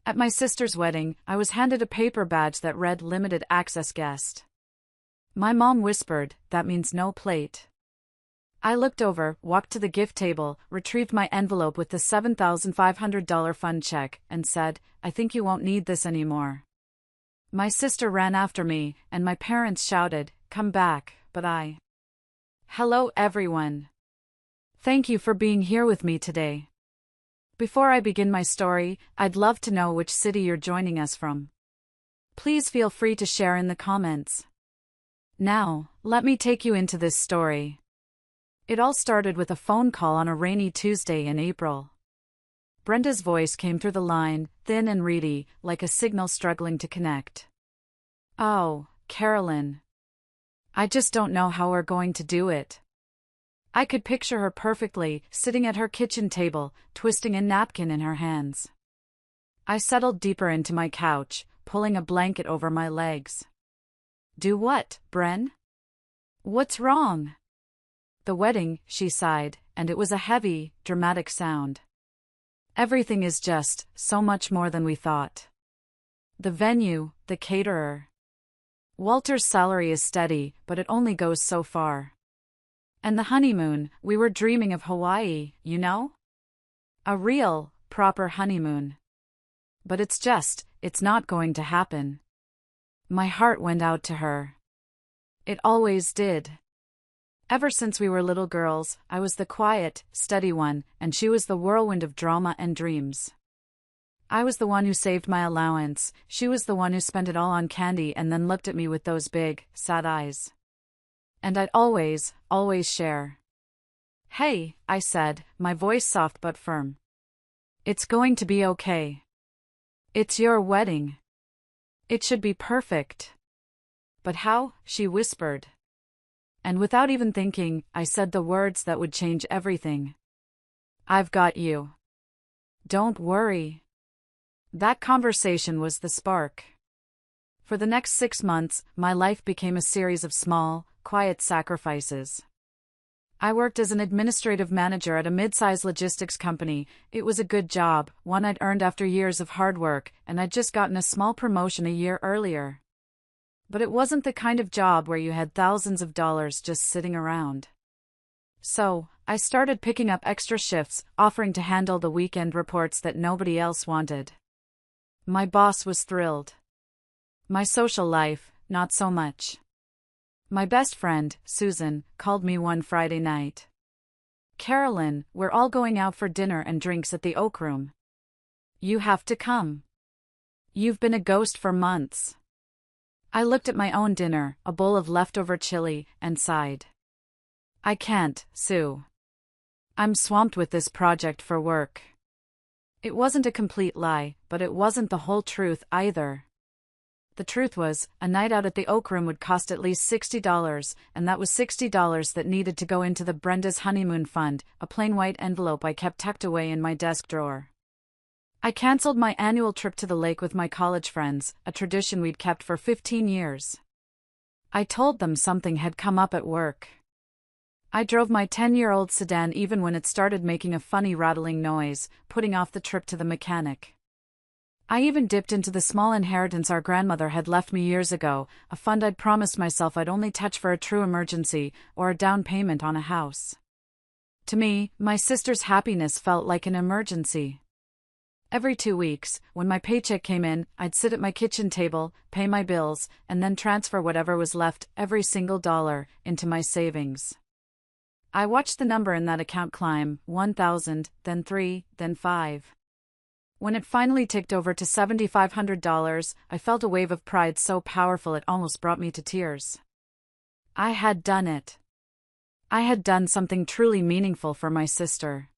At my sister's wedding, I was handed a paper badge that read Limited Access Guest. My mom whispered, "That means no plate." I looked over, walked to the gift table, retrieved my envelope with the $7,500 fund check, and said, "I think you won't need this anymore." My sister ran after me, and my parents shouted, "Come back," but Hello everyone. Thank you for being here with me today. Before I begin my story, I'd love to know which city you're joining us from. Please feel free to share in the comments. Now, let me take you into this story. It all started with a phone call on a rainy Tuesday in April. Brenda's voice came through the line, thin and reedy, like a signal struggling to connect. "Oh, Carolyn. I just don't know how we're going to do it." I could picture her perfectly, sitting at her kitchen table, twisting a napkin in her hands. I settled deeper into my couch, pulling a blanket over my legs. "Do what, Bren? What's wrong?" "The wedding," she sighed, and it was a heavy, dramatic sound. "Everything is just so much more than we thought. The venue, the caterer. Walter's salary is steady, but it only goes so far. And the honeymoon, we were dreaming of Hawaii, you know? A real, proper honeymoon. But it's not going to happen." My heart went out to her. It always did. Ever since we were little girls, I was the quiet, steady one, and she was the whirlwind of drama and dreams. I was the one who saved my allowance, she was the one who spent it all on candy and then looked at me with those big, sad eyes. And I'd always share. "Hey," I said, my voice soft but firm. "It's going to be okay. It's your wedding. It should be perfect." "But how?" she whispered. And without even thinking, I said the words that would change everything. "I've got you. Don't worry." That conversation was the spark. For the next 6 months, my life became a series of small, quiet sacrifices. I worked as an administrative manager at a mid-sized logistics company. It was a good job, one I'd earned after years of hard work, and I'd just gotten a small promotion a year earlier. But it wasn't the kind of job where you had thousands of dollars just sitting around. So, I started picking up extra shifts, offering to handle the weekend reports that nobody else wanted. My boss was thrilled. My social life, not so much. My best friend, Susan, called me one Friday night. "Carolyn, we're all going out for dinner and drinks at the Oak Room. You have to come. You've been a ghost for months." I looked at my own dinner, a bowl of leftover chili, and sighed. "I can't, Sue. I'm swamped with this project for work." It wasn't a complete lie, but it wasn't the whole truth either. The truth was, a night out at the Oak Room would cost at least $60, and that was $60 that needed to go into the Brenda's honeymoon fund, a plain white envelope I kept tucked away in my desk drawer. I canceled my annual trip to the lake with my college friends, a tradition we'd kept for 15 years. I told them something had come up at work. I drove my 10-year-old sedan even when it started making a funny rattling noise, putting off the trip to the mechanic. I even dipped into the small inheritance our grandmother had left me years ago, a fund I'd promised myself I'd only touch for a true emergency, or a down payment on a house. To me, my sister's happiness felt like an emergency. Every 2 weeks, when my paycheck came in, I'd sit at my kitchen table, pay my bills, and then transfer whatever was left, every single dollar, into my savings. I watched the number in that account climb, 1,000, then 3, then 5. When it finally ticked over to $7,500, I felt a wave of pride so powerful it almost brought me to tears. I had done it. I had done something truly meaningful for my sister.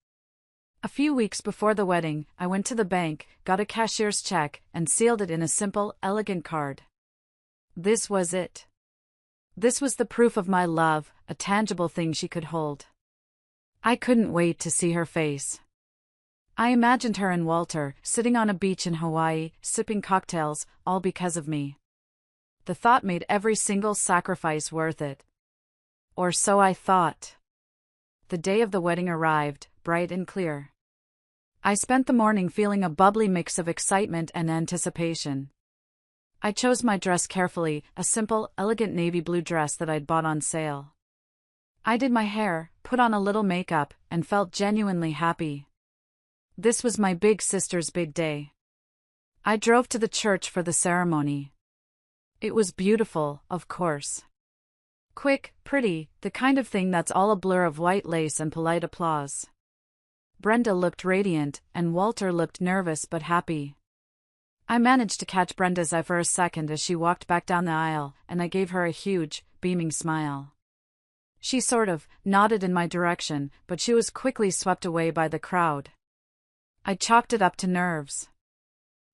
A few weeks before the wedding, I went to the bank, got a cashier's check, and sealed it in a simple, elegant card. This was it. This was the proof of my love, a tangible thing she could hold. I couldn't wait to see her face. I imagined her and Walter, sitting on a beach in Hawaii, sipping cocktails, all because of me. The thought made every single sacrifice worth it. Or so I thought. The day of the wedding arrived, bright and clear. I spent the morning feeling a bubbly mix of excitement and anticipation. I chose my dress carefully, a simple, elegant navy blue dress that I'd bought on sale. I did my hair, put on a little makeup, and felt genuinely happy. This was my big sister's big day. I drove to the church for the ceremony. It was beautiful, of course. Quick, pretty, the kind of thing that's all a blur of white lace and polite applause. Brenda looked radiant, and Walter looked nervous but happy. I managed to catch Brenda's eye for a second as she walked back down the aisle, and I gave her a huge, beaming smile. She sort of nodded in my direction, but she was quickly swept away by the crowd. I chalked it up to nerves.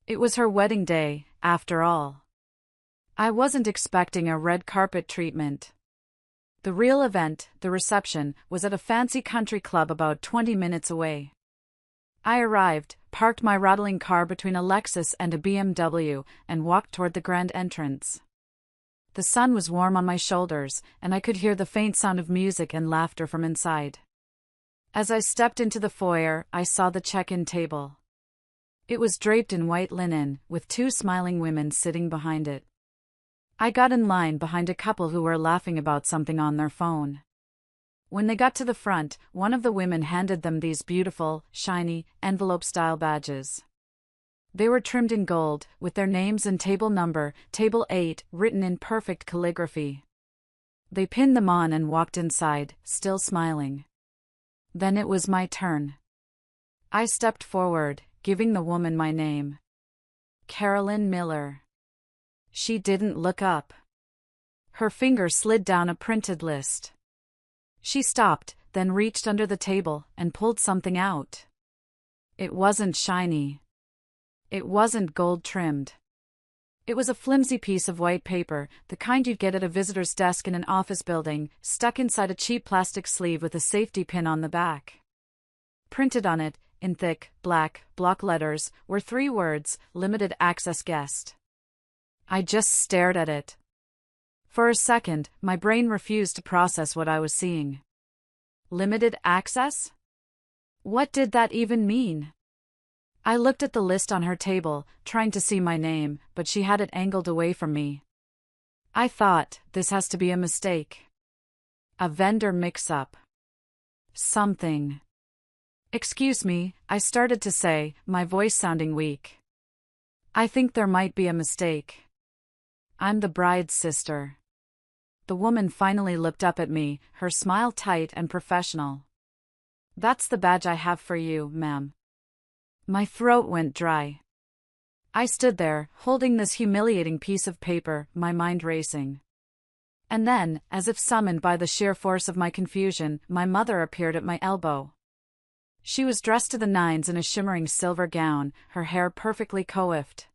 It was her wedding day, after all. I wasn't expecting a red carpet treatment. The real event, the reception, was at a fancy country club about 20 minutes away. I arrived, parked my rattling car between a Lexus and a BMW, and walked toward the grand entrance. The sun was warm on my shoulders, and I could hear the faint sound of music and laughter from inside. As I stepped into the foyer, I saw the check-in table. It was draped in white linen, with two smiling women sitting behind it. I got in line behind a couple who were laughing about something on their phone. When they got to the front, one of the women handed them these beautiful, shiny, envelope-style badges. They were trimmed in gold, with their names and table number, Table 8, written in perfect calligraphy. They pinned them on and walked inside, still smiling. Then it was my turn. I stepped forward, giving the woman my name. Carolyn Miller. She didn't look up. Her finger slid down a printed list. She stopped, then reached under the table and pulled something out. It wasn't shiny. It wasn't gold-trimmed. It was a flimsy piece of white paper, the kind you'd get at a visitor's desk in an office building, stuck inside a cheap plastic sleeve with a safety pin on the back. Printed on it, in thick, black, block letters, were 3 words, "Limited Access Guest." I just stared at it. For a second, my brain refused to process what I was seeing. Limited access? What did that even mean? I looked at the list on her table, trying to see my name, but she had it angled away from me. I thought, this has to be a mistake. A vendor mix-up. Something. Excuse me, I started to say, my voice sounding weak. I think there might be a mistake. I'm the bride's sister. The woman finally looked up at me, her smile tight and professional. That's the badge I have for you, ma'am. My throat went dry. I stood there, holding this humiliating piece of paper, my mind racing. And then, as if summoned by the sheer force of my confusion, my mother appeared at my elbow. She was dressed to the nines in a shimmering silver gown, her hair perfectly coiffed.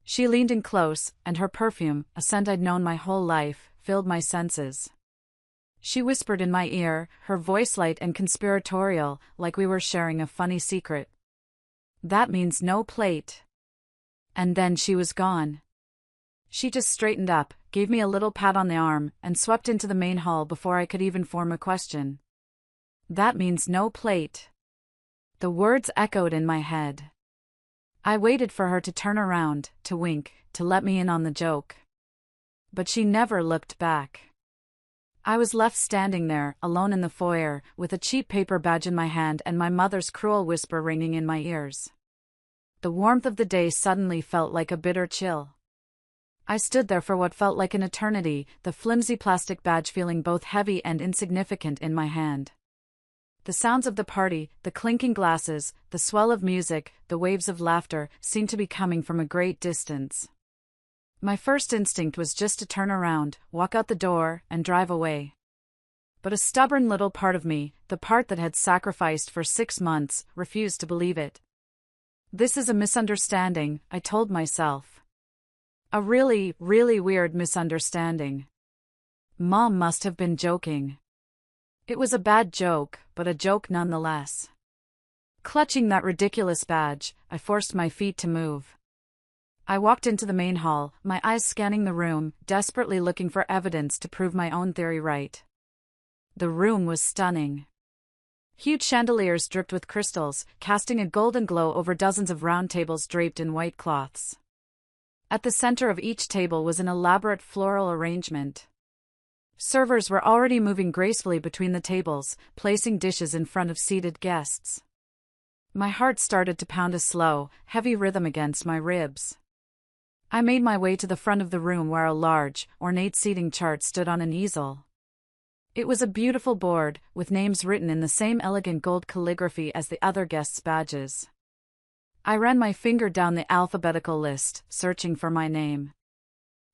She leaned in close, and her perfume, a scent I'd known my whole life, filled my senses. She whispered in my ear, her voice light and conspiratorial, like we were sharing a funny secret. That means no plate. And then she was gone. She just straightened up, gave me a little pat on the arm, and swept into the main hall before I could even form a question. That means no plate. The words echoed in my head. I waited for her to turn around, to wink, to let me in on the joke. But she never looked back. I was left standing there, alone in the foyer, with a cheap paper badge in my hand and my mother's cruel whisper ringing in my ears. The warmth of the day suddenly felt like a bitter chill. I stood there for what felt like an eternity, the flimsy plastic badge feeling both heavy and insignificant in my hand. The sounds of the party, the clinking glasses, the swell of music, the waves of laughter, seemed to be coming from a great distance. My first instinct was just to turn around, walk out the door, and drive away. But a stubborn little part of me, the part that had sacrificed for 6 months, refused to believe it. This is a misunderstanding, I told myself. A really, really weird misunderstanding. Mom must have been joking. It was a bad joke, but a joke nonetheless. Clutching that ridiculous badge, I forced my feet to move. I walked into the main hall, my eyes scanning the room, desperately looking for evidence to prove my own theory right. The room was stunning. Huge chandeliers dripped with crystals, casting a golden glow over dozens of round tables draped in white cloths. At the center of each table was an elaborate floral arrangement. Servers were already moving gracefully between the tables, placing dishes in front of seated guests. My heart started to pound a slow, heavy rhythm against my ribs. I made my way to the front of the room where a large, ornate seating chart stood on an easel. It was a beautiful board, with names written in the same elegant gold calligraphy as the other guests' badges. I ran my finger down the alphabetical list, searching for my name.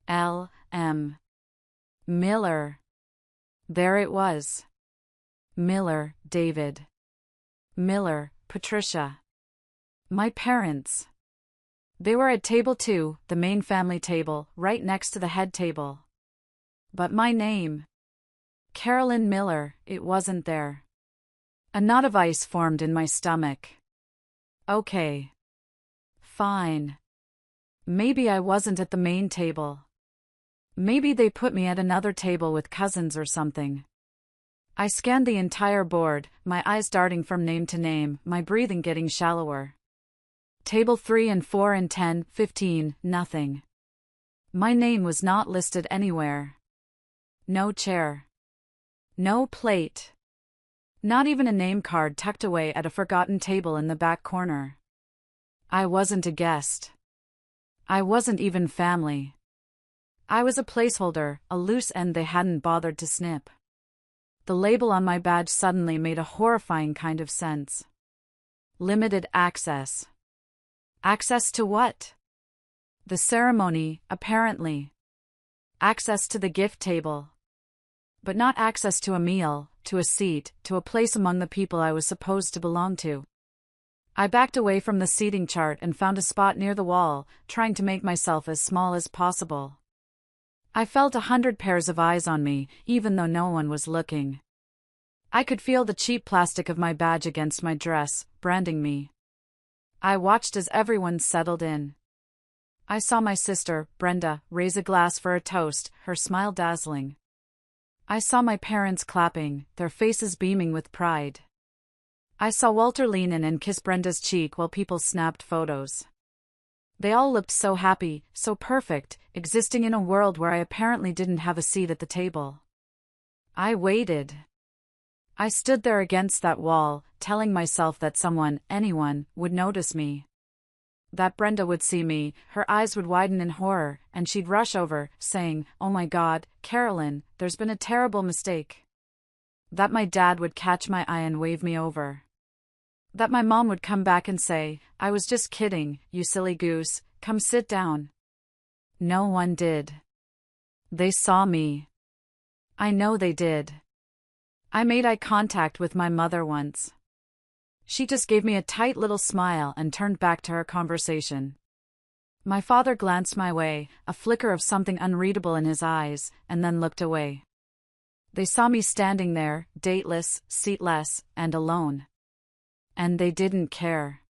L.M. Miller. There it was. Miller, David. Miller, Patricia. My parents. They were at table 2, the main family table, right next to the head table. But my name, Carolyn Miller, it wasn't there. A knot of ice formed in my stomach. Okay. Fine. Maybe I wasn't at the main table. Maybe they put me at another table with cousins or something. I scanned the entire board, my eyes darting from name to name, my breathing getting shallower. Table 3 and 4 and 10, 15, nothing. My name was not listed anywhere. No chair. No plate. Not even a name card tucked away at a forgotten table in the back corner. I wasn't a guest. I wasn't even family. I was a placeholder, a loose end they hadn't bothered to snip. The label on my badge suddenly made a horrifying kind of sense. Limited access. Access to what? The ceremony, apparently. Access to the gift table. But not access to a meal, to a seat, to a place among the people I was supposed to belong to. I backed away from the seating chart and found a spot near the wall, trying to make myself as small as possible. I felt 100 pairs of eyes on me, even though no one was looking. I could feel the cheap plastic of my badge against my dress, branding me. I watched as everyone settled in. I saw my sister, Brenda, raise a glass for a toast, her smile dazzling. I saw my parents clapping, their faces beaming with pride. I saw Walter lean in and kiss Brenda's cheek while people snapped photos. They all looked so happy, so perfect, existing in a world where I apparently didn't have a seat at the table. I waited. I stood there against that wall, telling myself that someone, anyone, would notice me. That Brenda would see me, her eyes would widen in horror, and she'd rush over, saying, "Oh my God, Carolyn, there's been a terrible mistake." That my dad would catch my eye and wave me over. That my mom would come back and say, "I was just kidding, you silly goose, come sit down." No one did. They saw me. I know they did. I made eye contact with my mother once. She just gave me a tight little smile and turned back to her conversation. My father glanced my way, a flicker of something unreadable in his eyes, and then looked away. They saw me standing there, dateless, seatless, and alone. And they didn't care.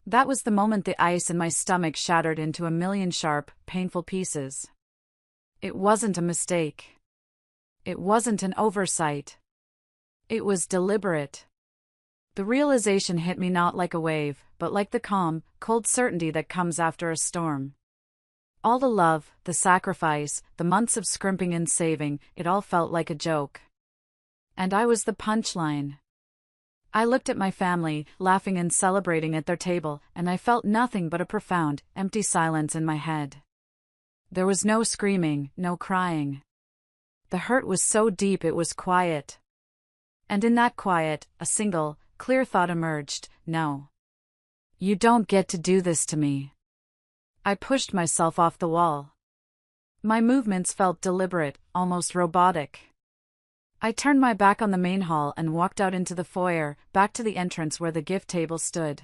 That was the moment the ice in my stomach shattered into a million sharp, painful pieces. It wasn't a mistake. It wasn't an oversight. It was deliberate. The realization hit me not like a wave, but like the calm, cold certainty that comes after a storm. All the love, the sacrifice, the months of scrimping and saving, it all felt like a joke. And I was the punchline. I looked at my family, laughing and celebrating at their table, and I felt nothing but a profound, empty silence in my head. There was no screaming, no crying. The hurt was so deep it was quiet. And in that quiet, a single, clear thought emerged: no. You don't get to do this to me. I pushed myself off the wall. My movements felt deliberate, almost robotic. I turned my back on the main hall and walked out into the foyer, back to the entrance where the gift table stood.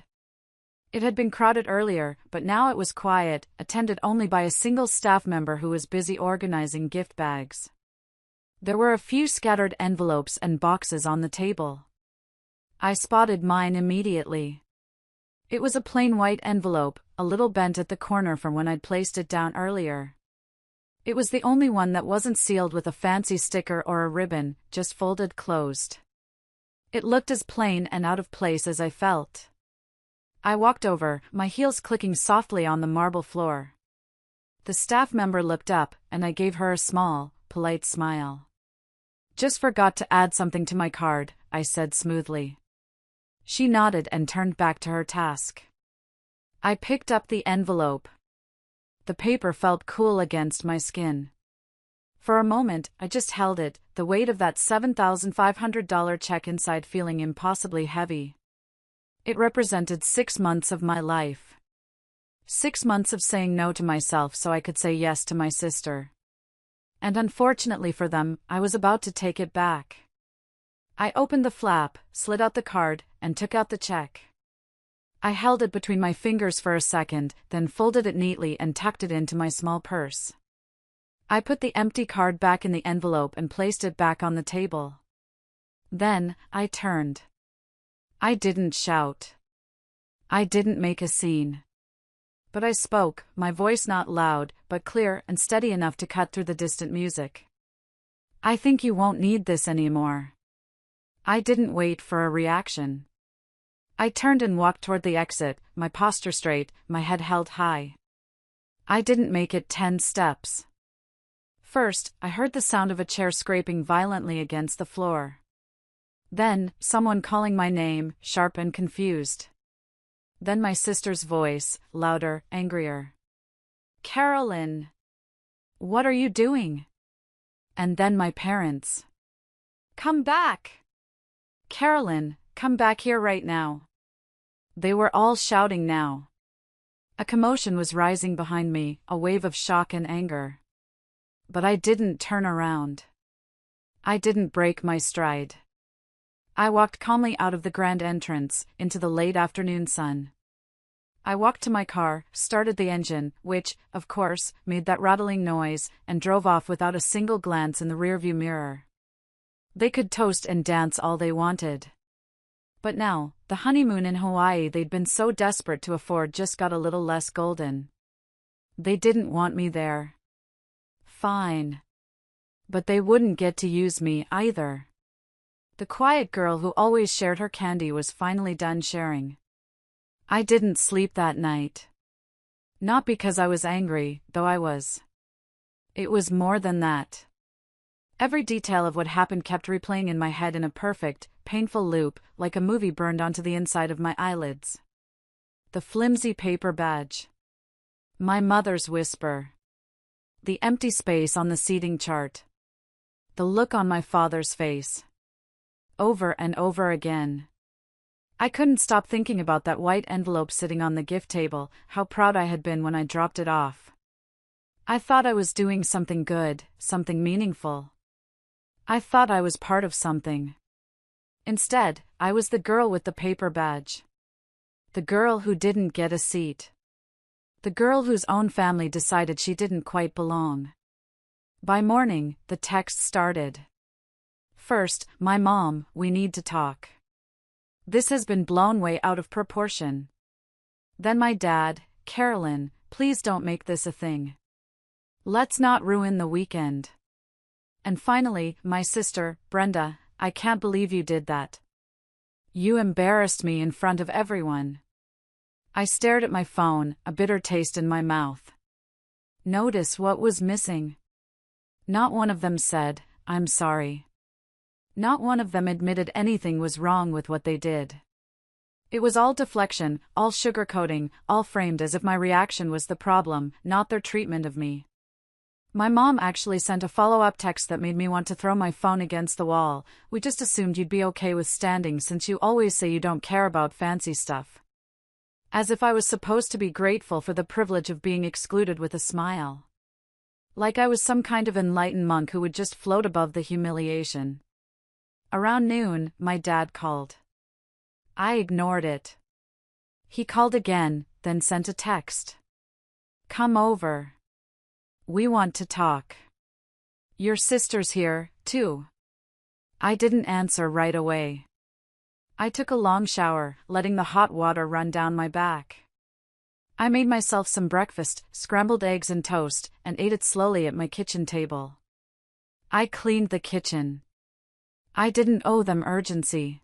It had been crowded earlier, but now it was quiet, attended only by a single staff member who was busy organizing gift bags. There were a few scattered envelopes and boxes on the table. I spotted mine immediately. It was a plain white envelope, a little bent at the corner from when I'd placed it down earlier. It was the only one that wasn't sealed with a fancy sticker or a ribbon, just folded closed. It looked as plain and out of place as I felt. I walked over, my heels clicking softly on the marble floor. The staff member looked up, and I gave her a small, polite smile. "Just forgot to add something to my card," I said smoothly. She nodded and turned back to her task. I picked up the envelope. The paper felt cool against my skin. For a moment, I just held it, the weight of that $7,500 check inside feeling impossibly heavy. It represented 6 months of my life. 6 months of saying no to myself so I could say yes to my sister. And unfortunately for them, I was about to take it back. I opened the flap, slid out the card, and took out the check. I held it between my fingers for a second, then folded it neatly and tucked it into my small purse. I put the empty card back in the envelope and placed it back on the table. Then, I turned. I didn't shout. I didn't make a scene. But I spoke, my voice not loud, but clear and steady enough to cut through the distant music. "I think you won't need this anymore." I didn't wait for a reaction. I turned and walked toward the exit, my posture straight, my head held high. I didn't make it 10 steps. First, I heard the sound of a chair scraping violently against the floor. Then, someone calling my name, sharp and confused. Then my sister's voice, louder, angrier. "Carolyn! What are you doing?" And then my parents. "Come back! Carolyn, come back here right now." They were all shouting now. A commotion was rising behind me, a wave of shock and anger. But I didn't turn around. I didn't break my stride. I walked calmly out of the grand entrance, into the late afternoon sun. I walked to my car, started the engine, which, of course, made that rattling noise, and drove off without a single glance in the rearview mirror. They could toast and dance all they wanted. But now, the honeymoon in Hawaii they'd been so desperate to afford just got a little less golden. They didn't want me there. Fine. But they wouldn't get to use me either. The quiet girl who always shared her candy was finally done sharing. I didn't sleep that night. Not because I was angry, though I was. It was more than that. Every detail of what happened kept replaying in my head in a perfect, painful loop, like a movie burned onto the inside of my eyelids. The flimsy paper badge. My mother's whisper. The empty space on the seating chart. The look on my father's face. Over and over again. I couldn't stop thinking about that white envelope sitting on the gift table, how proud I had been when I dropped it off. I thought I was doing something good, something meaningful. I thought I was part of something. Instead, I was the girl with the paper badge. The girl who didn't get a seat. The girl whose own family decided she didn't quite belong. By morning, the text started. First, "My mom, we need to talk. This has been blown way out of proportion." Then my dad, "Carolyn, please don't make this a thing. Let's not ruin the weekend." And finally, my sister, "Brenda, I can't believe you did that. You embarrassed me in front of everyone." I stared at my phone, a bitter taste in my mouth. Notice what was missing. Not one of them said, "I'm sorry." Not one of them admitted anything was wrong with what they did. It was all deflection, all sugarcoating, all framed as if my reaction was the problem, not their treatment of me. My mom actually sent a follow-up text that made me want to throw my phone against the wall. "We just assumed you'd be okay with standing since you always say you don't care about fancy stuff." As if I was supposed to be grateful for the privilege of being excluded with a smile. Like I was some kind of enlightened monk who would just float above the humiliation. Around noon, my dad called. I ignored it. He called again, then sent a text. "Come over. We want to talk. Your sister's here, too." I didn't answer right away. I took a long shower, letting the hot water run down my back. I made myself some breakfast, scrambled eggs and toast, and ate it slowly at my kitchen table. I cleaned the kitchen. I didn't owe them urgency.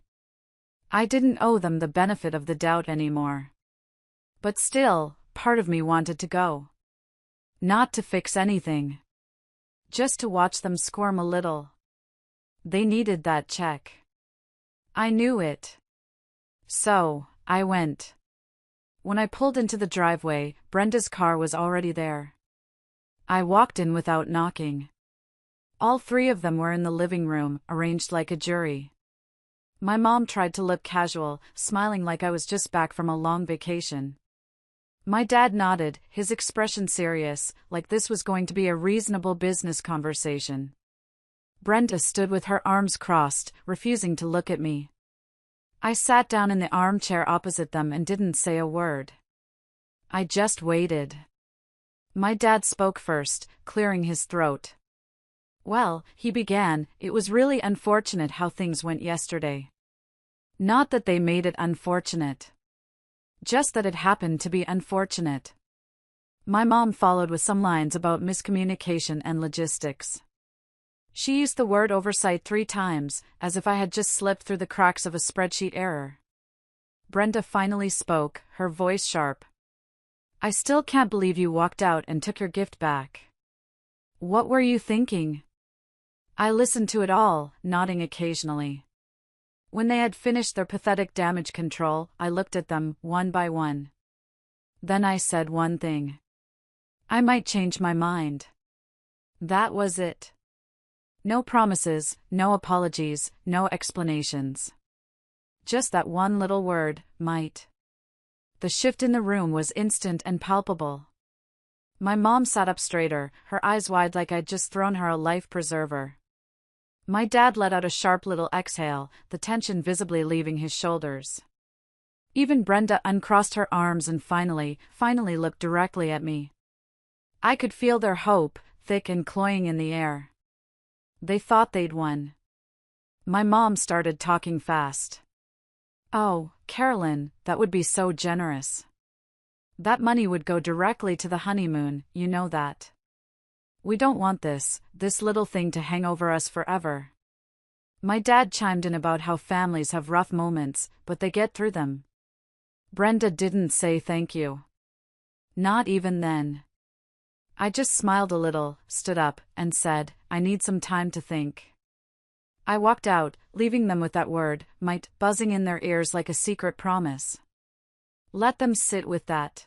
I didn't owe them the benefit of the doubt anymore. But still, part of me wanted to go. Not to fix anything. Just to watch them squirm a little. They needed that check. I knew it. So, I went. When I pulled into the driveway, Brenda's car was already there. I walked in without knocking. All three of them were in the living room, arranged like a jury. My mom tried to look casual, smiling like I was just back from a long vacation. My dad nodded, his expression serious, like this was going to be a reasonable business conversation. Brenda stood with her arms crossed, refusing to look at me. I sat down in the armchair opposite them and didn't say a word. I just waited. My dad spoke first, clearing his throat. Well, he began, it was really unfortunate how things went yesterday. Not that they made it unfortunate. Just that it happened to be unfortunate. My mom followed with some lines about miscommunication and logistics. She used the word oversight 3 times, as if I had just slipped through the cracks of a spreadsheet error. Brenda finally spoke, her voice sharp. I still can't believe you walked out and took your gift back. What were you thinking? I listened to it all, nodding occasionally. When they had finished their pathetic damage control, I looked at them, one by one. Then I said one thing. I might change my mind. That was it. No promises, no apologies, no explanations. Just that one little word, might. The shift in the room was instant and palpable. My mom sat up straighter, her eyes wide like I'd just thrown her a life preserver. My dad let out a sharp little exhale, the tension visibly leaving his shoulders. Even Brenda uncrossed her arms and finally looked directly at me. I could feel their hope, thick and cloying in the air. They thought they'd won. My mom started talking fast. Oh, Carolyn, that would be so generous. That money would go directly to the honeymoon, you know that. We don't want this little thing to hang over us forever. My dad chimed in about how families have rough moments, but they get through them. Brenda didn't say thank you. Not even then. I just smiled a little, stood up, and said, I need some time to think. I walked out, leaving them with that word, might, buzzing in their ears like a secret promise. Let them sit with that.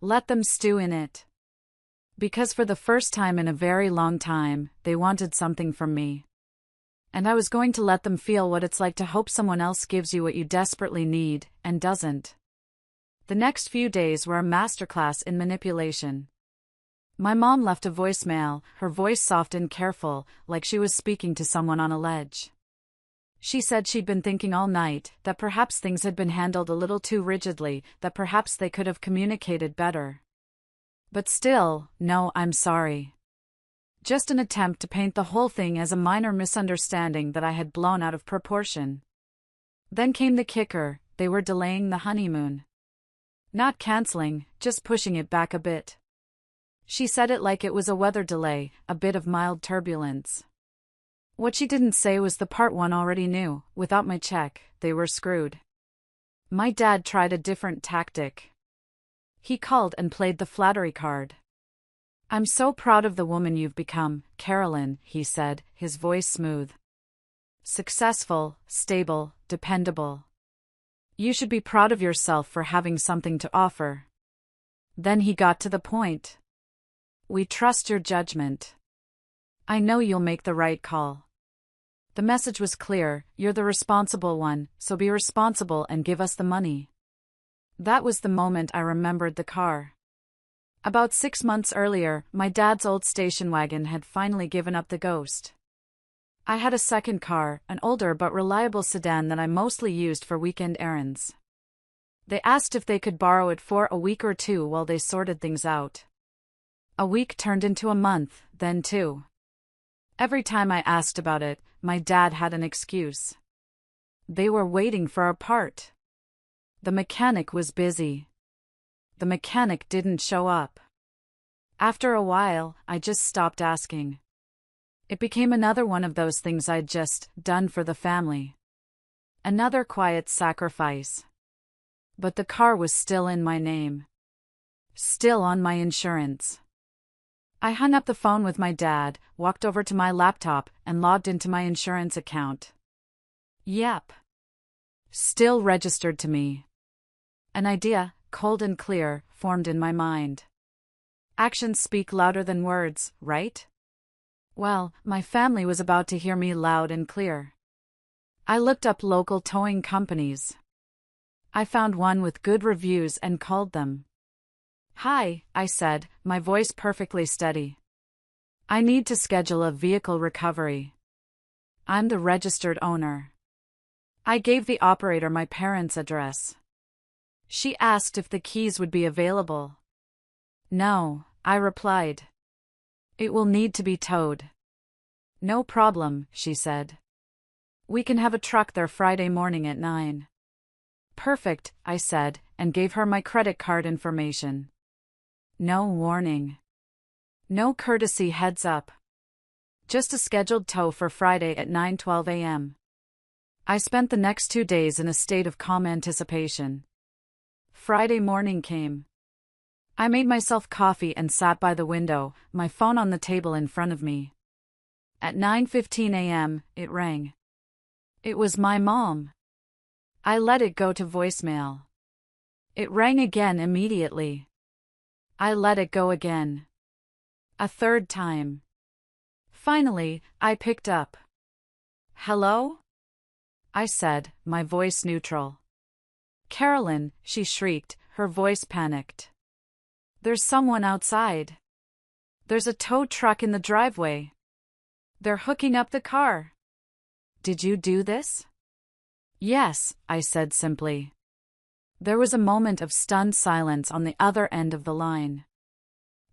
Let them stew in it. Because for the first time in a very long time, they wanted something from me. And I was going to let them feel what it's like to hope someone else gives you what you desperately need, and doesn't. The next few days were a masterclass in manipulation. My mom left a voicemail, her voice soft and careful, like she was speaking to someone on a ledge. She said she'd been thinking all night, that perhaps things had been handled a little too rigidly, that perhaps they could have communicated better. But still, no, I'm sorry. Just an attempt to paint the whole thing as a minor misunderstanding that I had blown out of proportion. Then came the kicker, they were delaying the honeymoon. Not canceling, just pushing it back a bit. She said it like it was a weather delay, a bit of mild turbulence. What she didn't say was the part one already knew, without my check, they were screwed. My dad tried a different tactic. He called and played the flattery card. I'm so proud of the woman you've become, Carolyn, he said, his voice smooth. Successful, stable, dependable. You should be proud of yourself for having something to offer. Then he got to the point. We trust your judgment. I know you'll make the right call. The message was clear, you're the responsible one, so be responsible and give us the money. That was the moment I remembered the car. About 6 months earlier, my dad's old station wagon had finally given up the ghost. I had a second car, an older but reliable sedan that I mostly used for weekend errands. They asked if they could borrow it for a week or two while they sorted things out. A week turned into a month, then 2. Every time I asked about it, my dad had an excuse. They were waiting for a part. The mechanic was busy. The mechanic didn't show up. After a while, I just stopped asking. It became another one of those things I'd just done for the family. Another quiet sacrifice. But the car was still in my name. Still on my insurance. I hung up the phone with my dad, walked over to my laptop, and logged into my insurance account. Yep. Still registered to me. An idea, cold and clear, formed in my mind. Actions speak louder than words, right? Well, my family was about to hear me loud and clear. I looked up local towing companies. I found one with good reviews and called them. "Hi," I said, my voice perfectly steady. "I need to schedule a vehicle recovery. I'm the registered owner." I gave the operator my parents' address. She asked if the keys would be available. "No," I replied. "It will need to be towed." "No problem," she said. "We can have a truck there Friday morning at 9. "Perfect," I said, and gave her my credit card information. No warning. No courtesy heads up. Just a scheduled tow for Friday at 9:12 a.m. I spent the next 2 days in a state of calm anticipation. Friday morning came. I made myself coffee and sat by the window, my phone on the table in front of me. At 9:15 a.m., it rang. It was my mom. I let it go to voicemail. It rang again immediately. I let it go again. A third time. Finally, I picked up. "Hello?" I said, my voice neutral. "Carolyn," she shrieked, her voice panicked. "There's someone outside. There's a tow truck in the driveway. They're hooking up the car. Did you do this?" "Yes," I said simply. There was a moment of stunned silence on the other end of the line.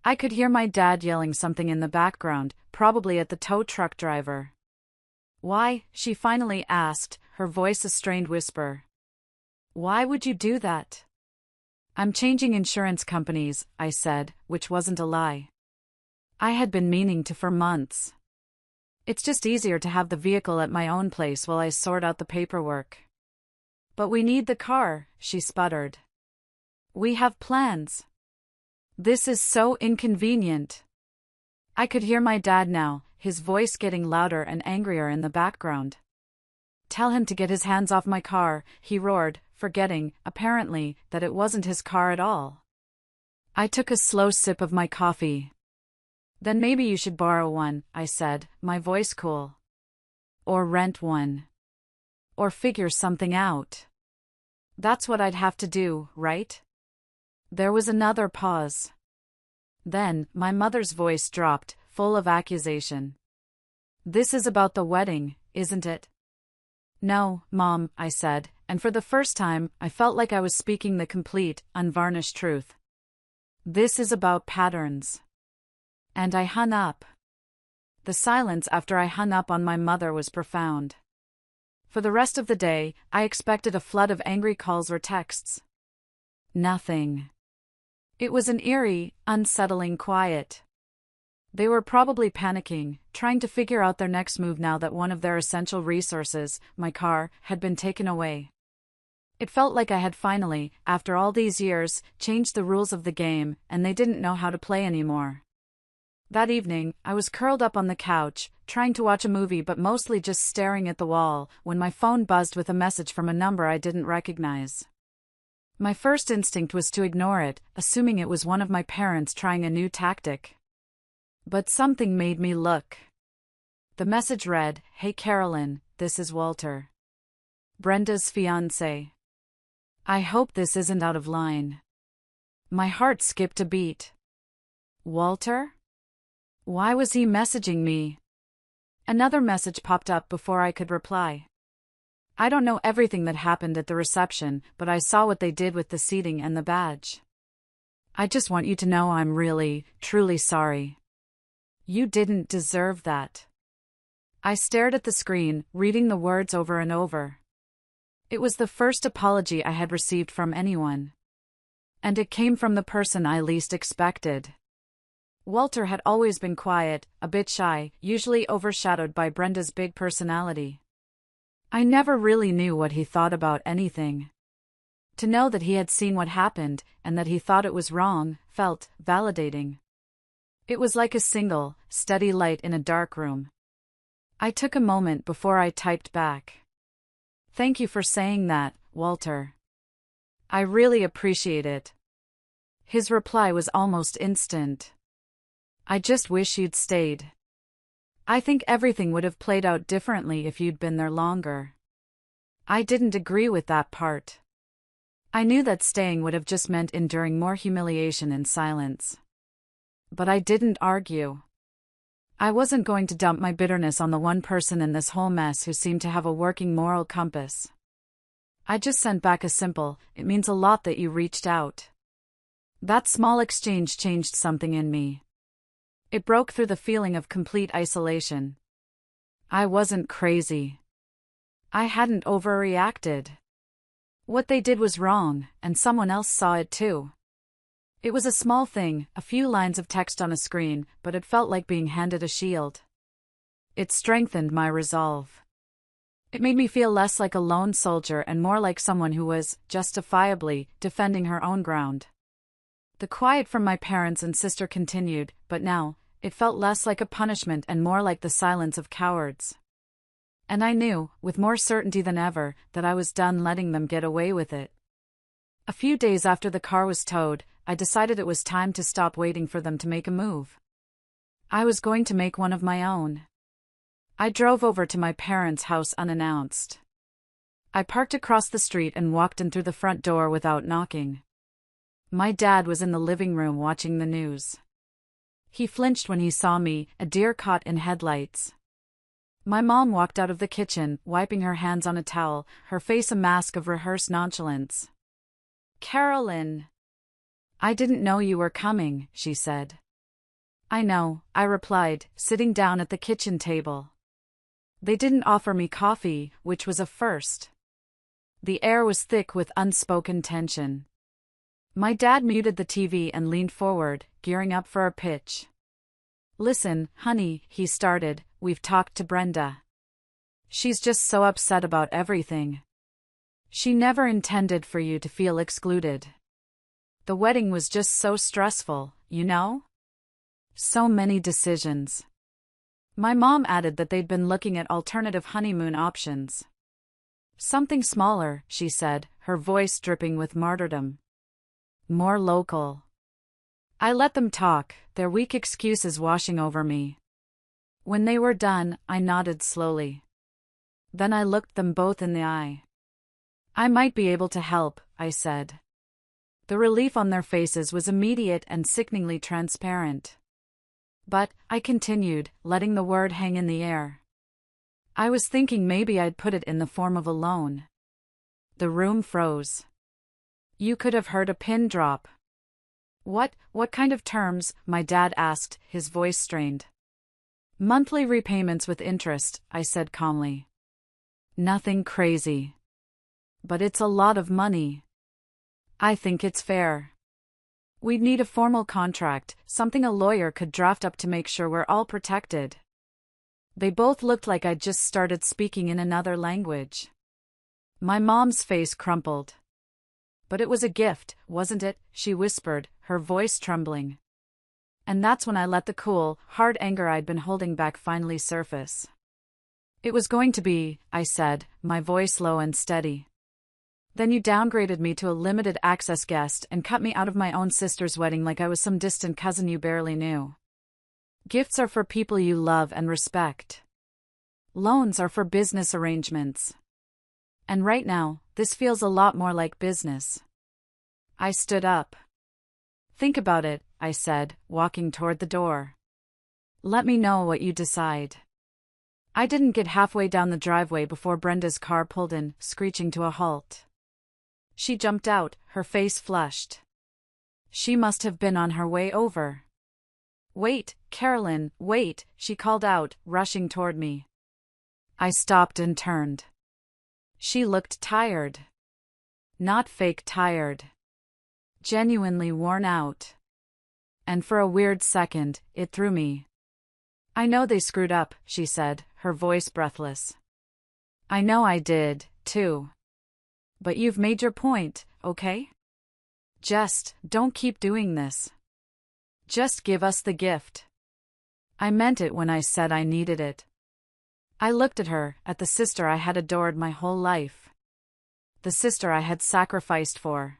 I could hear my dad yelling something in the background, probably at the tow truck driver. "Why?" she finally asked, her voice a strained whisper. "Why would you do that?" "I'm changing insurance companies," I said, which wasn't a lie. I had been meaning to for months. It's just easier to have the vehicle at my own place while I sort out the paperwork. "But we need the car," she sputtered. "We have plans. This is so inconvenient." I could hear my dad now, his voice getting louder and angrier in the background. "Tell him to get his hands off my car," he roared, forgetting, apparently, that it wasn't his car at all. I took a slow sip of my coffee. "Then maybe you should borrow one," I said, my voice cool. "Or rent one. Or figure something out. That's what I'd have to do, right?" There was another pause. Then, my mother's voice dropped, full of accusation. "This is about the wedding, isn't it?" "No, Mom," I said, and for the first time, I felt like I was speaking the complete, unvarnished truth. "This is about patterns." And I hung up. The silence after I hung up on my mother was profound. For the rest of the day, I expected a flood of angry calls or texts. Nothing. It was an eerie, unsettling quiet. They were probably panicking, trying to figure out their next move now that one of their essential resources, my car, had been taken away. It felt like I had finally, after all these years, changed the rules of the game, and they didn't know how to play anymore. That evening, I was curled up on the couch, trying to watch a movie but mostly just staring at the wall, when my phone buzzed with a message from a number I didn't recognize. My first instinct was to ignore it, assuming it was one of my parents trying a new tactic. But something made me look. The message read, "Hey Carolyn, this is Walter. Brenda's fiancé. I hope this isn't out of line." My heart skipped a beat. Walter? Why was he messaging me? Another message popped up before I could reply. "I don't know everything that happened at the reception, but I saw what they did with the seating and the badge. I just want you to know I'm really, truly sorry. You didn't deserve that." I stared at the screen, reading the words over and over. It was the first apology I had received from anyone. And it came from the person I least expected. Walter had always been quiet, a bit shy, usually overshadowed by Brenda's big personality. I never really knew what he thought about anything. To know that he had seen what happened and that he thought it was wrong felt validating. It was like a single, steady light in a dark room. I took a moment before I typed back. "Thank you for saying that, Walter. I really appreciate it." His reply was almost instant. "I just wish you'd stayed. I think everything would have played out differently if you'd been there longer." I didn't agree with that part. I knew that staying would have just meant enduring more humiliation in silence. But I didn't argue. I wasn't going to dump my bitterness on the one person in this whole mess who seemed to have a working moral compass. I just sent back a simple, "It means a lot that you reached out." That small exchange changed something in me. It broke through the feeling of complete isolation. I wasn't crazy. I hadn't overreacted. What they did was wrong, and someone else saw it too. It was a small thing, a few lines of text on a screen, but it felt like being handed a shield. It strengthened my resolve. It made me feel less like a lone soldier and more like someone who was, justifiably, defending her own ground. The quiet from my parents and sister continued, but now, it felt less like a punishment and more like the silence of cowards. And I knew, with more certainty than ever, that I was done letting them get away with it. A few days after the car was towed, I decided it was time to stop waiting for them to make a move. I was going to make one of my own. I drove over to my parents' house unannounced. I parked across the street and walked in through the front door without knocking. My dad was in the living room watching the news. He flinched when he saw me, a deer caught in headlights. My mom walked out of the kitchen, wiping her hands on a towel, her face a mask of rehearsed nonchalance. "Carolyn." "I didn't know you were coming," she said. "I know," I replied, sitting down at the kitchen table. They didn't offer me coffee, which was a first. The air was thick with unspoken tension. My dad muted the TV and leaned forward, gearing up for a pitch. "Listen, honey," he started, "we've talked to Brenda. She's just so upset about everything. She never intended for you to feel excluded. The wedding was just so stressful, you know? So many decisions." My mom added that they'd been looking at alternative honeymoon options. "Something smaller," she said, her voice dripping with martyrdom. "More local." I let them talk, their weak excuses washing over me. When they were done, I nodded slowly. Then I looked them both in the eye. "I might be able to help," I said. The relief on their faces was immediate and sickeningly transparent. "But," I continued, letting the word hang in the air, "I was thinking maybe I'd put it in the form of a loan." The room froze. You could have heard a pin drop. What kind of terms?" my dad asked, his voice strained. "Monthly repayments with interest," I said calmly. "Nothing crazy. But it's a lot of money." "I think it's fair. We'd need a formal contract, something a lawyer could draft up to make sure we're all protected." They both looked like I'd just started speaking in another language. My mom's face crumpled. "But it was a gift, wasn't it?" she whispered, her voice trembling. And that's when I let the cool, hard anger I'd been holding back finally surface. "It was going to be," I said, my voice low and steady. "Then you downgraded me to a limited access guest and cut me out of my own sister's wedding like I was some distant cousin you barely knew. Gifts are for people you love and respect. Loans are for business arrangements. And right now, this feels a lot more like business." I stood up. "Think about it," I said, walking toward the door. "Let me know what you decide." I didn't get halfway down the driveway before Brenda's car pulled in, screeching to a halt. She jumped out, her face flushed. She must have been on her way over. "Wait, Carolyn, wait," she called out, rushing toward me. I stopped and turned. She looked tired. Not fake tired. Genuinely worn out. And for a weird second, it threw me. "I know they screwed up," she said, her voice breathless. I know I did, too. But you've made your point, okay? Just don't keep doing this. Just give us the gift. I meant it when I said I needed it. I looked at her, at the sister I had adored my whole life. The sister I had sacrificed for.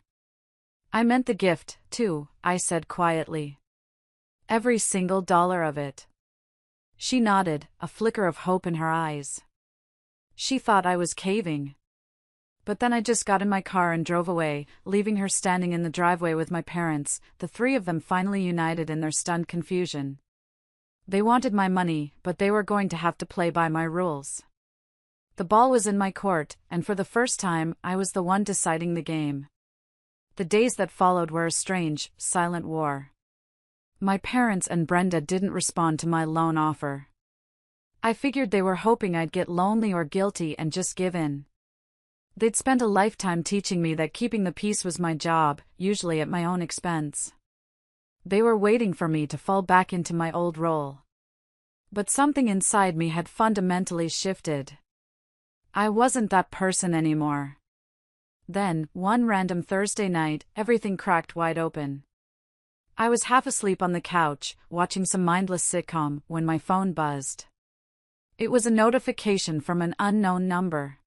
I meant the gift, too, I said quietly. Every single dollar of it. She nodded, a flicker of hope in her eyes. She thought I was caving. But then I just got in my car and drove away, leaving her standing in the driveway with my parents, the three of them finally united in their stunned confusion. They wanted my money, but they were going to have to play by my rules. The ball was in my court, and for the first time, I was the one deciding the game. The days that followed were a strange, silent war. My parents and Brenda didn't respond to my loan offer. I figured they were hoping I'd get lonely or guilty and just give in. They'd spent a lifetime teaching me that keeping the peace was my job, usually at my own expense. They were waiting for me to fall back into my old role. But something inside me had fundamentally shifted. I wasn't that person anymore. Then, one random Thursday night, everything cracked wide open. I was half asleep on the couch, watching some mindless sitcom, when my phone buzzed. It was a notification from an unknown number.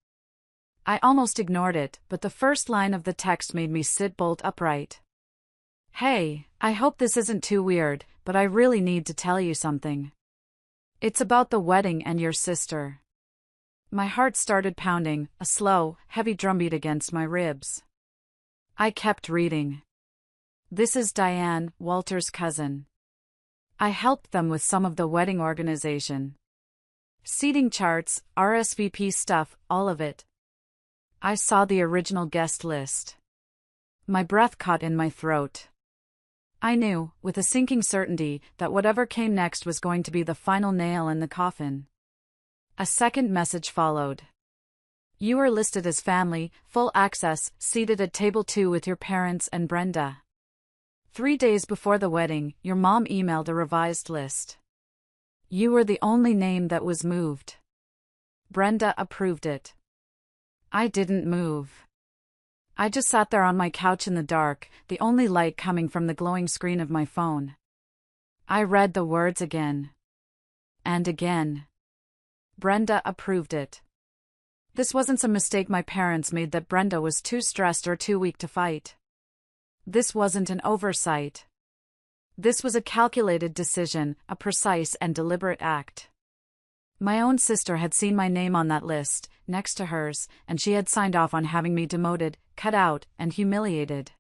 I almost ignored it, but the first line of the text made me sit bolt upright. Hey, I hope this isn't too weird, but I really need to tell you something. It's about the wedding and your sister. My heart started pounding, a slow, heavy drumbeat against my ribs. I kept reading. This is Diane, Walter's cousin. I helped them with some of the wedding organization. Seating charts, RSVP stuff, all of it. I saw the original guest list. My breath caught in my throat. I knew, with a sinking certainty, that whatever came next was going to be the final nail in the coffin. A second message followed. You are listed as family, full access, seated at table 2 with your parents and Brenda. 3 days before the wedding, your mom emailed a revised list. You were the only name that was moved. Brenda approved it. I didn't move. I just sat there on my couch in the dark, the only light coming from the glowing screen of my phone. I read the words again. And again. Brenda approved it. This wasn't some mistake my parents made that Brenda was too stressed or too weak to fight. This wasn't an oversight. This was a calculated decision, a precise and deliberate act. My own sister had seen my name on that list, next to hers, and she had signed off on having me demoted, cut out, and humiliated.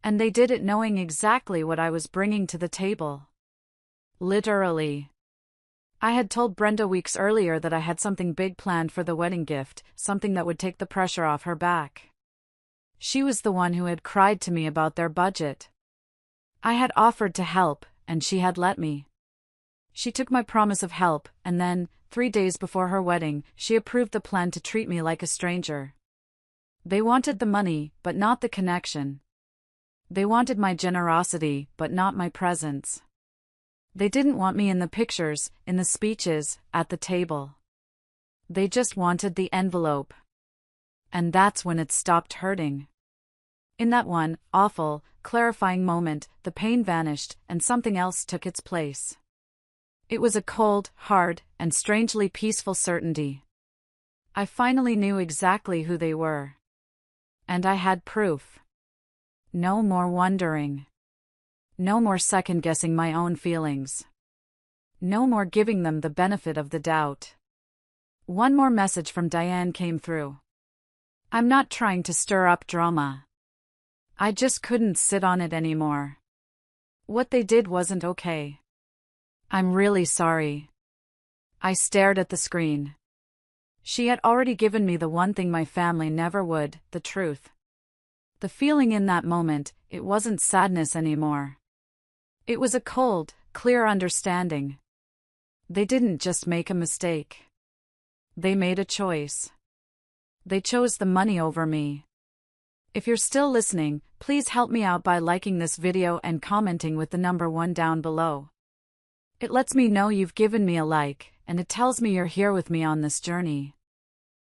And they did it knowing exactly what I was bringing to the table. Literally. I had told Brenda weeks earlier that I had something big planned for the wedding gift, something that would take the pressure off her back. She was the one who had cried to me about their budget. I had offered to help, and she had let me. She took my promise of help, and then, 3 days before her wedding, she approved the plan to treat me like a stranger. They wanted the money, but not the connection. They wanted my generosity, but not my presence. They didn't want me in the pictures, in the speeches, at the table. They just wanted the envelope. And that's when it stopped hurting. In that one, awful, clarifying moment, the pain vanished, and something else took its place. It was a cold, hard, and strangely peaceful certainty. I finally knew exactly who they were. And I had proof. No more wondering. No more second-guessing my own feelings. No more giving them the benefit of the doubt. One more message from Diane came through. I'm not trying to stir up drama. I just couldn't sit on it anymore. What they did wasn't okay. I'm really sorry. I stared at the screen. She had already given me the one thing my family never would, the truth. The feeling in that moment, it wasn't sadness anymore. It was a cold, clear understanding. They didn't just make a mistake. They made a choice. They chose the money over me. If you're still listening, please help me out by liking this video and commenting with the number 1 down below. It lets me know you've given me a like, and it tells me you're here with me on this journey.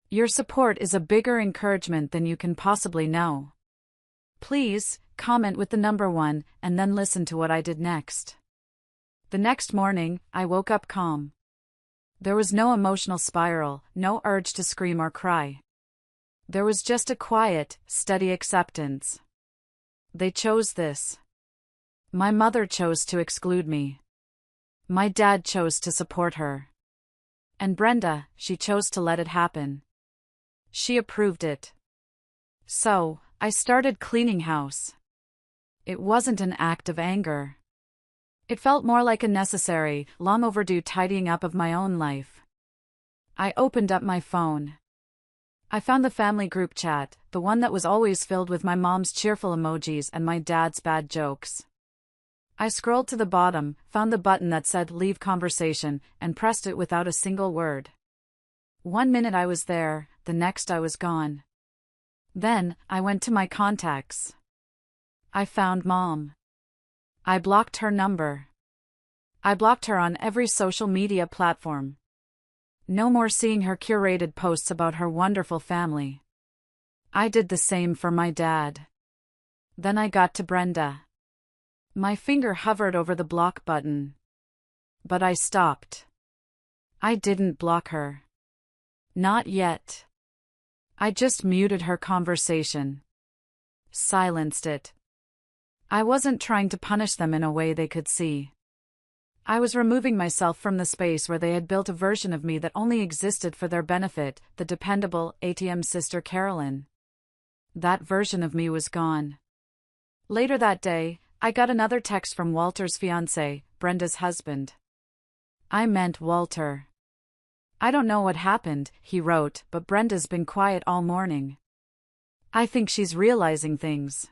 Your support is a bigger encouragement than you can possibly know. Please, comment with the number 1 and then listen to what I did next. The next morning, I woke up calm. There was no emotional spiral, no urge to scream or cry. There was just a quiet, steady acceptance. They chose this. My mother chose to exclude me. My dad chose to support her. And Brenda, she chose to let it happen. She approved it. So, I started cleaning house. It wasn't an act of anger. It felt more like a necessary, long overdue tidying up of my own life. I opened up my phone. I found the family group chat, the one that was always filled with my mom's cheerful emojis and my dad's bad jokes. I scrolled to the bottom, found the button that said Leave Conversation, and pressed it without a single word. 1 minute I was there, the next I was gone. Then, I went to my contacts. I found Mom. I blocked her number. I blocked her on every social media platform. No more seeing her curated posts about her wonderful family. I did the same for my dad. Then I got to Brenda. My finger hovered over the block button. But I stopped. I didn't block her. Not yet. I just muted her conversation. Silenced it. I wasn't trying to punish them in a way they could see. I was removing myself from the space where they had built a version of me that only existed for their benefit, the dependable, ATM sister Carolyn. That version of me was gone. Later that day, I got another text from Walter's fiancé, Brenda's husband. I meant Walter. I don't know what happened, he wrote, but Brenda's been quiet all morning. I think she's realizing things.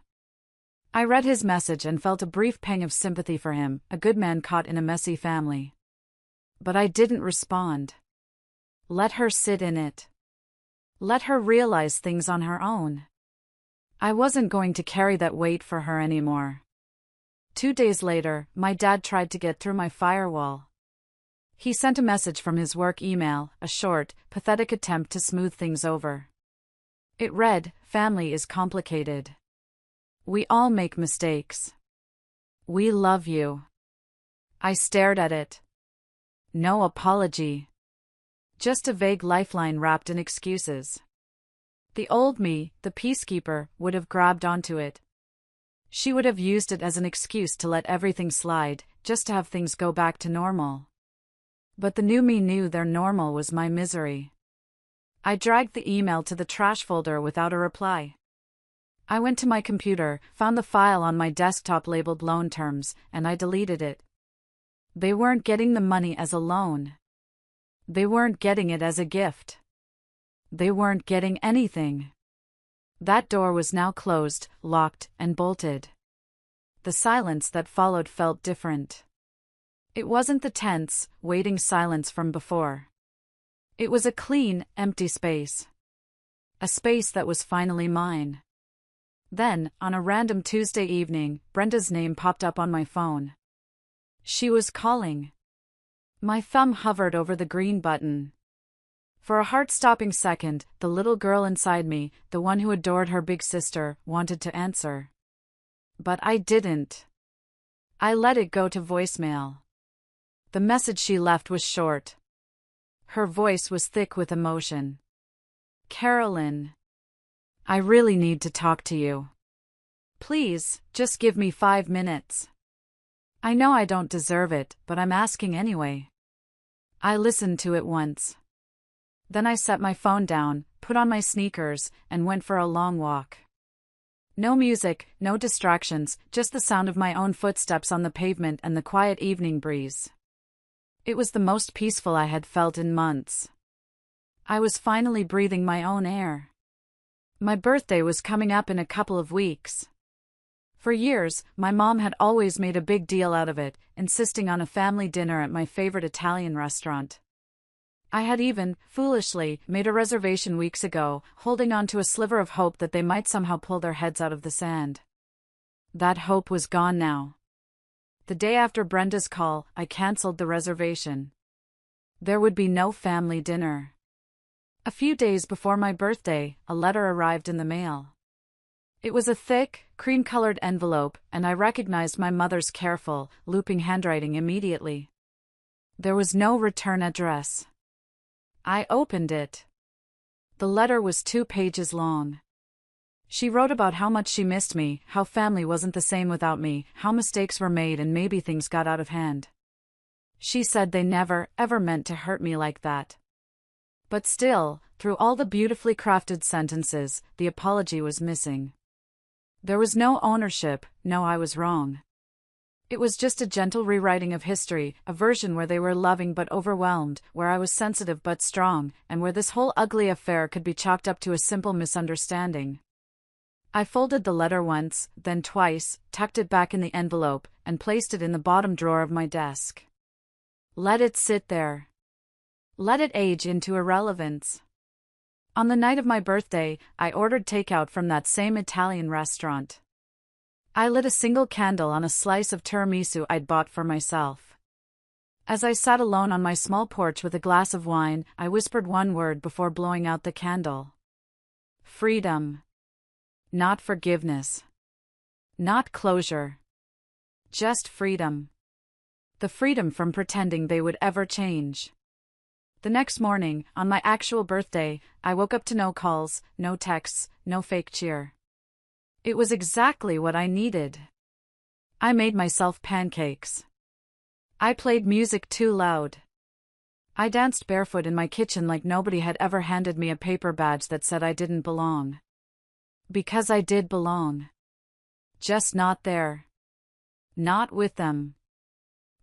I read his message and felt a brief pang of sympathy for him, a good man caught in a messy family. But I didn't respond. Let her sit in it. Let her realize things on her own. I wasn't going to carry that weight for her anymore. 2 days later, my dad tried to get through my firewall. He sent a message from his work email, a short, pathetic attempt to smooth things over. It read, "Family is complicated. We all make mistakes. We love you." I stared at it. No apology. Just a vague lifeline wrapped in excuses. The old me, the peacekeeper, would have grabbed onto it. She would have used it as an excuse to let everything slide, just to have things go back to normal. But the new me knew their normal was my misery. I dragged the email to the trash folder without a reply. I went to my computer, found the file on my desktop labeled loan terms, and I deleted it. They weren't getting the money as a loan. They weren't getting it as a gift. They weren't getting anything. That door was now closed, locked, and bolted. The silence that followed felt different. It wasn't the tense, waiting silence from before. It was a clean, empty space. A space that was finally mine. Then, on a random Tuesday evening, Brenda's name popped up on my phone. She was calling. My thumb hovered over the green button. For a heart-stopping second, the little girl inside me, the one who adored her big sister, wanted to answer. But I didn't. I let it go to voicemail. The message she left was short. Her voice was thick with emotion. "Carolyn, I really need to talk to you. Please, just give me 5 minutes. I know I don't deserve it, but I'm asking anyway." I listened to it once. Then I set my phone down, put on my sneakers, and went for a long walk. No music, no distractions, just the sound of my own footsteps on the pavement and the quiet evening breeze. It was the most peaceful I had felt in months. I was finally breathing my own air. My birthday was coming up in a couple of weeks. For years, my mom had always made a big deal out of it, insisting on a family dinner at my favorite Italian restaurant. I had even, foolishly, made a reservation weeks ago, holding on to a sliver of hope that they might somehow pull their heads out of the sand. That hope was gone now. The day after Brenda's call, I cancelled the reservation. There would be no family dinner. A few days before my birthday, a letter arrived in the mail. It was a thick, cream-colored envelope, and I recognized my mother's careful, looping handwriting immediately. There was no return address. I opened it. The letter was 2 pages long. She wrote about how much she missed me, how family wasn't the same without me, how mistakes were made and maybe things got out of hand. She said they never, ever meant to hurt me like that. But still, through all the beautifully crafted sentences, the apology was missing. There was no ownership, no I was wrong. It was just a gentle rewriting of history, a version where they were loving but overwhelmed, where I was sensitive but strong, and where this whole ugly affair could be chalked up to a simple misunderstanding. I folded the letter once, then twice, tucked it back in the envelope, and placed it in the bottom drawer of my desk. Let it sit there. Let it age into irrelevance. On the night of my birthday, I ordered takeout from that same Italian restaurant. I lit a single candle on a slice of tiramisu I'd bought for myself. As I sat alone on my small porch with a glass of wine, I whispered one word before blowing out the candle. Freedom. Not forgiveness. Not closure. Just freedom. The freedom from pretending they would ever change. The next morning, on my actual birthday, I woke up to no calls, no texts, no fake cheer. It was exactly what I needed. I made myself pancakes. I played music too loud. I danced barefoot in my kitchen like nobody had ever handed me a paper badge that said I didn't belong. Because I did belong. Just not there. Not with them.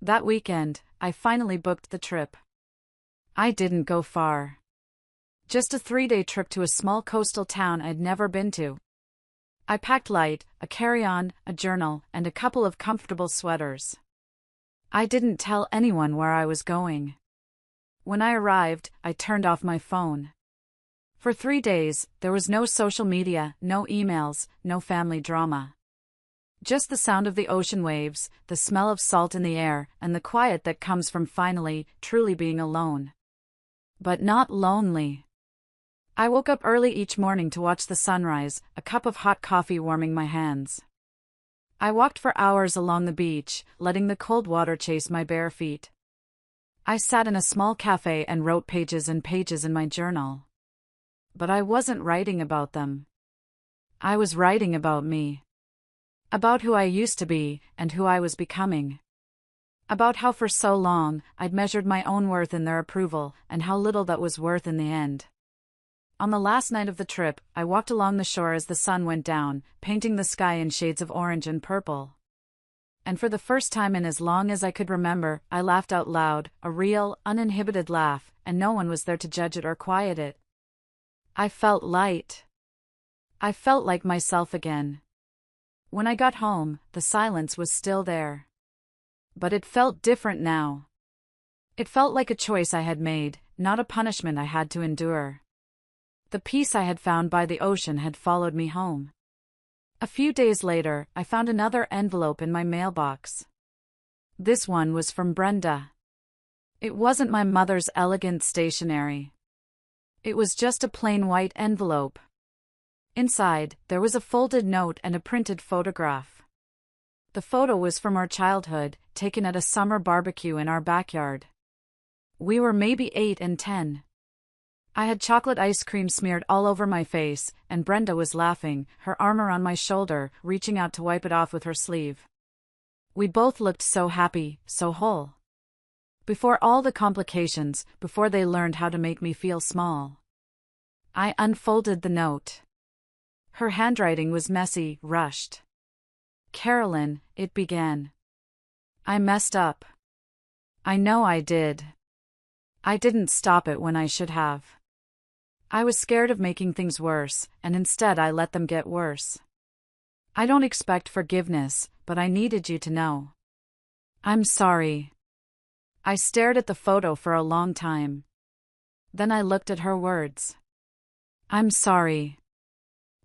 That weekend, I finally booked the trip. I didn't go far. Just a 3-day trip to a small coastal town I'd never been to. I packed light, a carry-on, a journal, and a couple of comfortable sweaters. I didn't tell anyone where I was going. When I arrived, I turned off my phone. For 3 days, there was no social media, no emails, no family drama. Just the sound of the ocean waves, the smell of salt in the air, and the quiet that comes from finally, truly being alone. But not lonely. I woke up early each morning to watch the sunrise, a cup of hot coffee warming my hands. I walked for hours along the beach, letting the cold water chase my bare feet. I sat in a small cafe and wrote pages and pages in my journal. But I wasn't writing about them. I was writing about me. About who I used to be, and who I was becoming. About how for so long, I'd measured my own worth in their approval, and how little that was worth in the end. On the last night of the trip, I walked along the shore as the sun went down, painting the sky in shades of orange and purple. And for the first time in as long as I could remember, I laughed out loud, a real, uninhibited laugh, and no one was there to judge it or quiet it. I felt light. I felt like myself again. When I got home, the silence was still there. But it felt different now. It felt like a choice I had made, not a punishment I had to endure. The peace I had found by the ocean had followed me home. A few days later, I found another envelope in my mailbox. This one was from Brenda. It wasn't my mother's elegant stationery. It was just a plain white envelope. Inside, there was a folded note and a printed photograph. The photo was from our childhood, taken at a summer barbecue in our backyard. We were maybe 8 and 10. I had chocolate ice cream smeared all over my face, and Brenda was laughing, her arm around my shoulder, reaching out to wipe it off with her sleeve. We both looked so happy, so whole. Before all the complications, before they learned how to make me feel small. I unfolded the note. Her handwriting was messy, rushed. Carolyn, it began. I messed up. I know I did. I didn't stop it when I should have. I was scared of making things worse, and instead I let them get worse. I don't expect forgiveness, but I needed you to know. I'm sorry. I stared at the photo for a long time. Then I looked at her words. I'm sorry.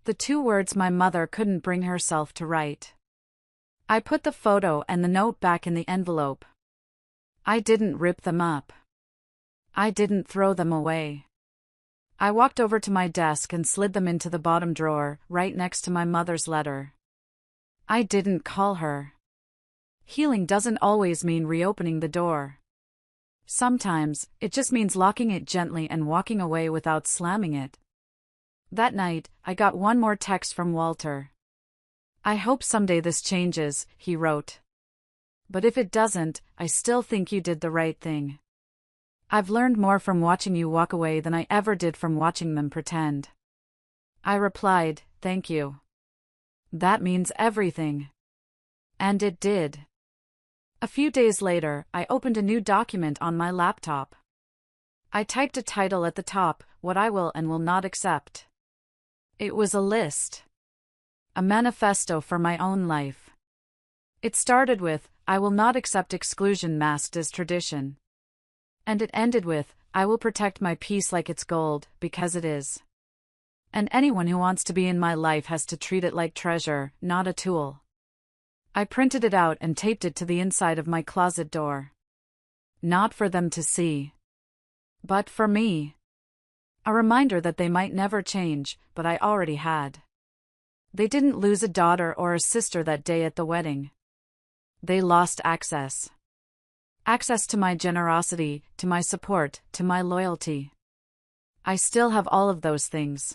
The 2 words my mother couldn't bring herself to write. I put the photo and the note back in the envelope. I didn't rip them up. I didn't throw them away. I walked over to my desk and slid them into the bottom drawer, right next to my mother's letter. I didn't call her. Healing doesn't always mean reopening the door. Sometimes, it just means locking it gently and walking away without slamming it. That night, I got one more text from Walter. I hope someday this changes, he wrote. But if it doesn't, I still think you did the right thing. I've learned more from watching you walk away than I ever did from watching them pretend. I replied, thank you. That means everything. And it did. A few days later, I opened a new document on my laptop. I typed a title at the top, What I Will and Will Not Accept. It was a list. A manifesto for my own life. It started with, I will not accept exclusion masked as tradition. And it ended with, I will protect my peace like it's gold, because it is. And anyone who wants to be in my life has to treat it like treasure, not a tool. I printed it out and taped it to the inside of my closet door. Not for them to see. But for me. A reminder that they might never change, but I already had. They didn't lose a daughter or a sister that day at the wedding. They lost access. Access to my generosity, to my support, to my loyalty. I still have all of those things.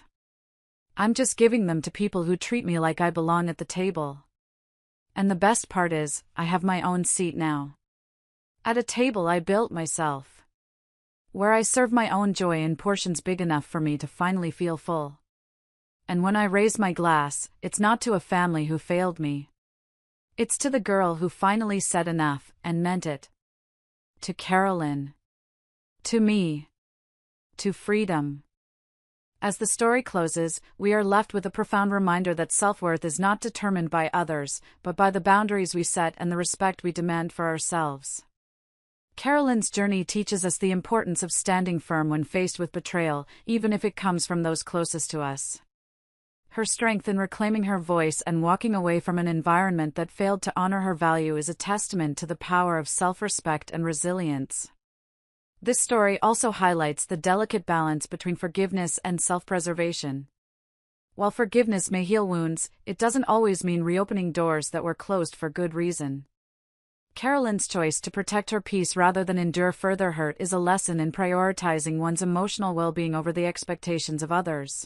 I'm just giving them to people who treat me like I belong at the table. And the best part is, I have my own seat now. At a table I built myself. Where I serve my own joy in portions big enough for me to finally feel full. And when I raise my glass, it's not to a family who failed me. It's to the girl who finally said enough, and meant it. To Carolyn. To me. To freedom. As the story closes, we are left with a profound reminder that self-worth is not determined by others, but by the boundaries we set and the respect we demand for ourselves. Carolyn's journey teaches us the importance of standing firm when faced with betrayal, even if it comes from those closest to us. Her strength in reclaiming her voice and walking away from an environment that failed to honor her value is a testament to the power of self-respect and resilience. This story also highlights the delicate balance between forgiveness and self-preservation. While forgiveness may heal wounds, it doesn't always mean reopening doors that were closed for good reason. Carolyn's choice to protect her peace rather than endure further hurt is a lesson in prioritizing one's emotional well-being over the expectations of others.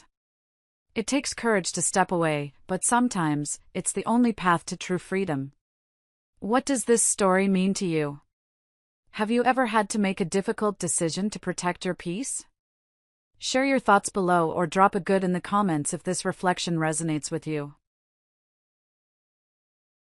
It takes courage to step away, but sometimes, it's the only path to true freedom. What does this story mean to you? Have you ever had to make a difficult decision to protect your peace? Share your thoughts below or drop a good in the comments if this reflection resonates with you.